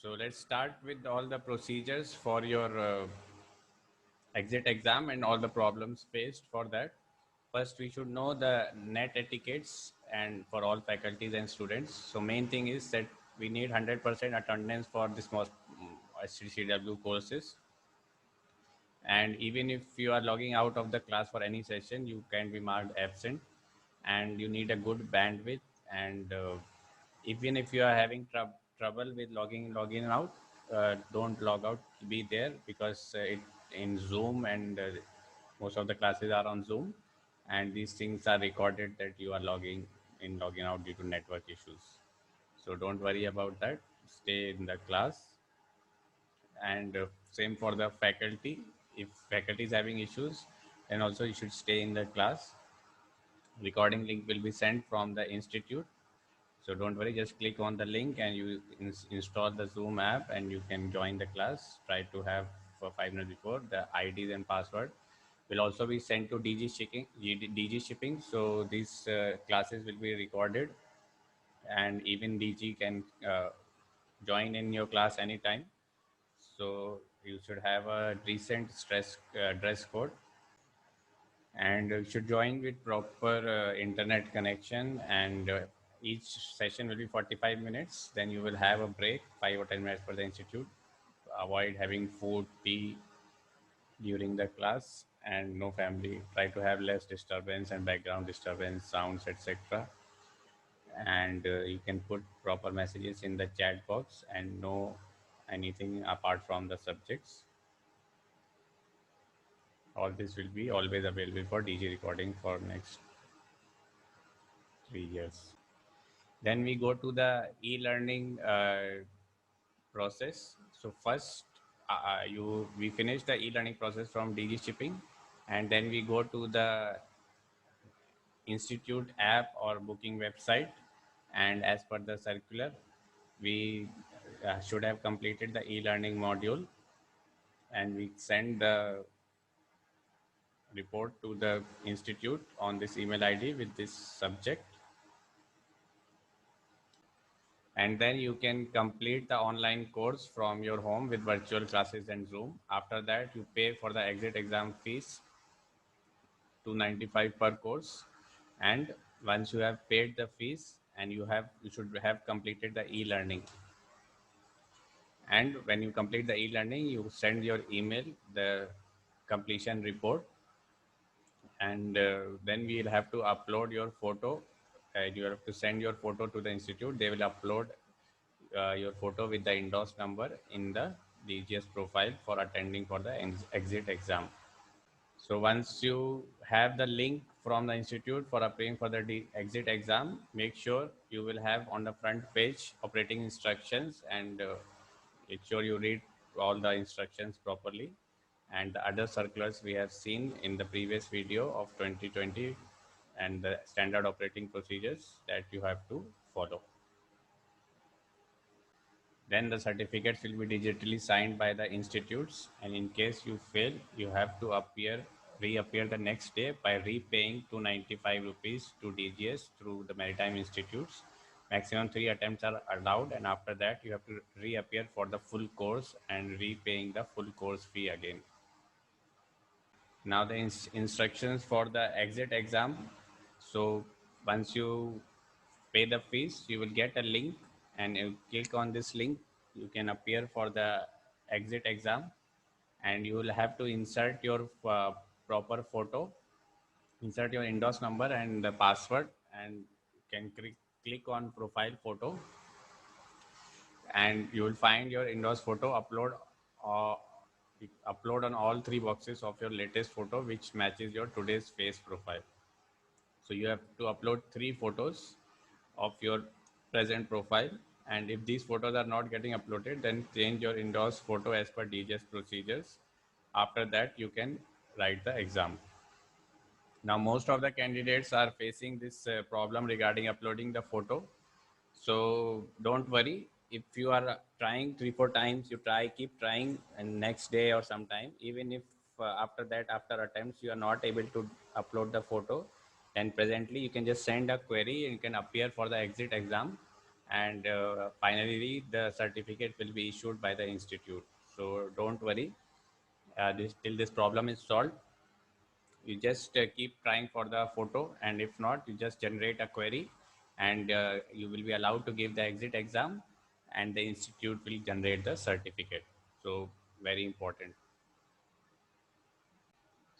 So let's start with all the procedures for your exit exam and all the problems faced for that. First, we should know the net etiquettes and for all faculties and students. So main thing is that we need 100% attendance for this most SCCW courses. And even if you are logging out of the class for any session, you can be marked absent, and you need a good bandwidth. And even if you are having trouble with logging out, don't log out, be there, because it in Zoom, and most of the classes are on Zoom, and these things are recorded that you are logging out due to network issues. So don't worry about that, stay in the class. And same for the faculty. If faculty is having issues, then also you should stay in the class. Recording link will be sent from the institute, so don't worry, just click on the link and you install the Zoom app and you can join the class. Try to have for 5 minutes before. The IDs and password will also be sent to DG shipping. So these classes will be recorded, and even DG can join in your class anytime. So you should have a decent dress code, and you should join with proper internet connection. And each session will be 45 minutes. Then you will have a break, 5 or 10 minutes for the institute. Avoid having food, tea during the class, and no family. Try to have less disturbance and background disturbance, sounds, etc. And you can put proper messages in the chat box and know anything apart from the subjects. All this will be always available for DG recording for next 3 years. Then we go to the e-learning process. So first, we finish the e-learning process from DG shipping, and then we go to the institute app or booking website. And as per the circular, we should have completed the e-learning module, and we send the report to the institute on this email ID with this subject. And then you can complete the online course from your home with virtual classes and Zoom. After that, you pay for the exit exam fees, 295 per course. And once you have paid the fees, and you should have completed the e-learning. And when you complete the e-learning, you send your email the completion report, and then we'll have to upload your photo. You have to send your photo to the institute. They will upload your photo with the endorsed number in the DGS profile for attending for the exit exam. So once you have the link from the institute for applying for the exit exam, make sure you will have on the front page operating instructions, and make sure you read all the instructions properly. And the other circulars we have seen in the previous video of 2020, and the standard operating procedures that you have to follow. Then the certificates will be digitally signed by the institutes, and in case you fail, you have to reappear the next day by repaying 295 rupees to DGS through the Maritime Institutes. Maximum 3 attempts are allowed, and after that, you have to reappear for the full course and repaying the full course fee again. Now the instructions for the exit exam. So once you pay the fees, you will get a link, and you click on this link, you can appear for the exit exam, and you will have to insert your proper photo, insert your endorsed number and the password, and you can click on profile photo, and you will find your endorsed photo. Uh, Upload on all three boxes of your latest photo which matches your today's face profile. So you have to upload 3 photos of your present profile, and if these photos are not getting uploaded, then change your endorsed photo as per DGS procedures. After that, you can write the exam. Now most of the candidates are facing this problem regarding uploading the photo. So don't worry, if you are trying 3 4 times, you keep trying, and next day or sometime, even if after that, after attempts, you are not able to upload the photo, then presently you can just send a query and you can appear for the exit exam, and finally the certificate will be issued by the institute. So don't worry, this till this problem is solved. You just keep trying for the photo, and if not, you just generate a query, and you will be allowed to give the exit exam, and the institute will generate the certificate. So very important.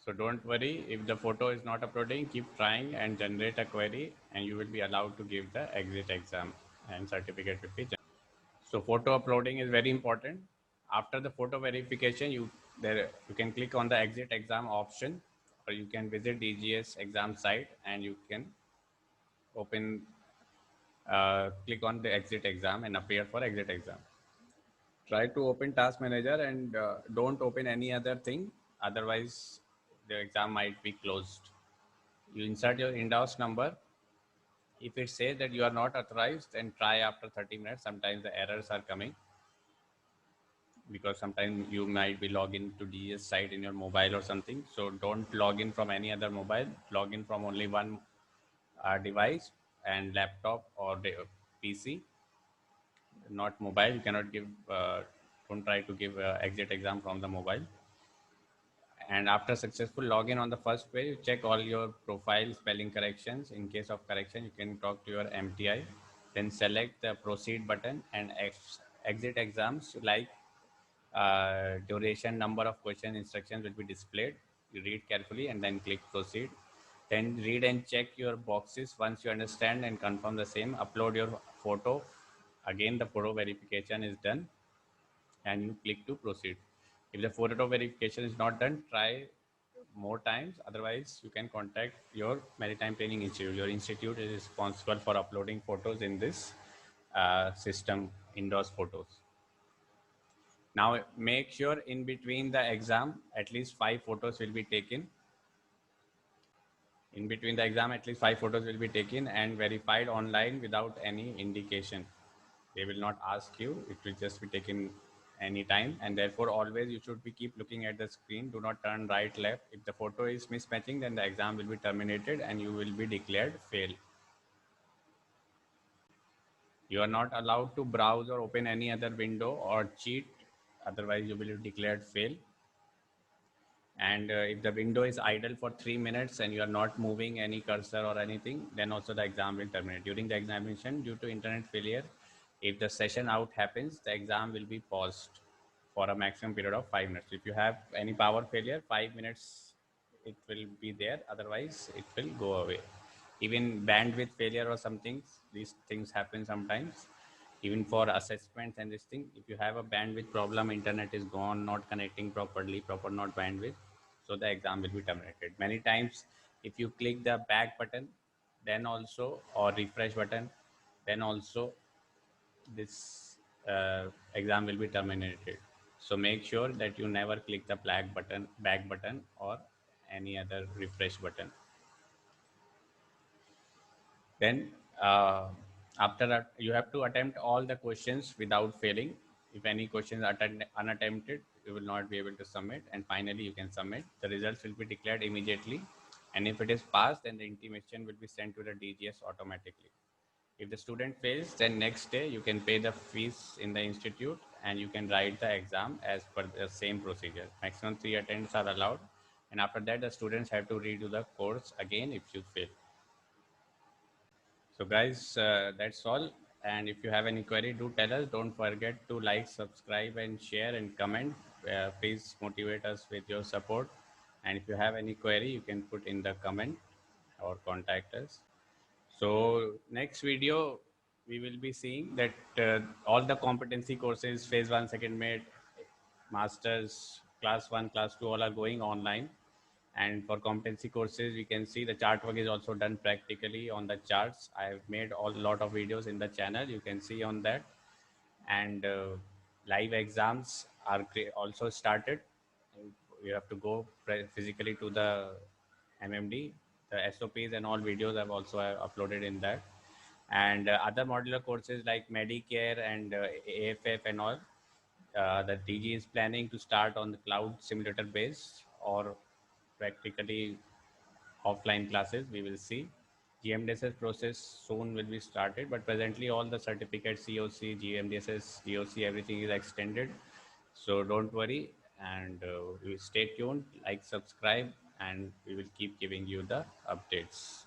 So don't worry, if the photo is not uploading, keep trying and generate a query, and you will be allowed to give the exit exam, and certificate will be generated. So photo uploading is very important. After the photo verification, you can click on the exit exam option, or you can visit DGS exam site and you can open click on the exit exam and appear for exit exam. Try to open task manager, and don't open any other thing, otherwise the exam might be closed. You insert your indos number. If it says that you are not authorized, then try after 30 minutes. Sometimes the errors are coming, because sometimes you might be logging to DGS site in your mobile or something. So don't log in from any other mobile. Log in from only one device, and laptop or the PC, not mobile. You cannot give. Don't try to give exit exam from the mobile. And after successful login on the first page, you check all your profile spelling corrections. In case of correction, you can talk to your MTI. Then select the proceed button, and exit exams like duration, number of question, instructions will be displayed. You read carefully and then click proceed. Then read and check your boxes. Once you understand and confirm the same, upload your photo. Again, the photo verification is done, and you click to proceed. If the photo verification is not done, try more times. Otherwise, you can contact your Maritime Training Institute. Your institute is responsible for uploading photos in this system, indoors photos. Now, make sure in between the exam, at least 5 photos will be taken. In between the exam, at least 5 photos will be taken and verified online without any indication. They will not ask you. It will just be taken anytime, and therefore always you should be keep looking at the screen. Do not turn right, left. If the photo is mismatching, then the exam will be terminated and you will be declared fail. You are not allowed to browse or open any other window or cheat, otherwise you will be declared fail. And if the window is idle for 3 minutes and you are not moving any cursor or anything, then also the exam will terminate. During the examination, due to internet failure, if the session out happens, the exam will be paused for a maximum period of 5 minutes. If you have any power failure, 5 minutes it will be there, otherwise it will go away. Even bandwidth failure or something, these things happen sometimes. Even for assessments and this thing, if you have a bandwidth problem, internet is gone, not connecting properly, proper not bandwidth, so the exam will be terminated. Many times, if you click the back button, then also, or refresh button, then also this exam will be terminated. So make sure that you never click the back button, or any other refresh button. Then after that, you have to attempt all the questions without failing. If any questions are unattempted, you will not be able to submit. And finally, you can submit. The results will be declared immediately. And if it is passed, then the intimation will be sent to the DGS automatically. If the student fails, then next day you can pay the fees in the institute and you can write the exam as per the same procedure. Maximum 3 attempts are allowed. And after that, the students have to redo the course again if you fail. So guys, that's all. And if you have any query, do tell us. Don't forget to like, subscribe, and share and comment. Please motivate us with your support. And if you have any query, you can put in the comment or contact us. So next video, we will be seeing that all the competency courses, phase 1, second mate, masters, class 1, class 2, all are going online. And for competency courses, we can see the chart work is also done practically on the charts. I have made a lot of videos in the channel. You can see on that. And live exams are also started. You have to go physically to the MMD. The SOPs and all videos I've also uploaded in that. And other modular courses like Medicare and AFF and all, the DG is planning to start on the cloud simulator base or practically offline classes. We will see. GMDSS process soon will be started, but presently all the certificates, COC, GMDSS, GOC, everything is extended. So don't worry, and we stay tuned, like, subscribe, and we will keep giving you the updates.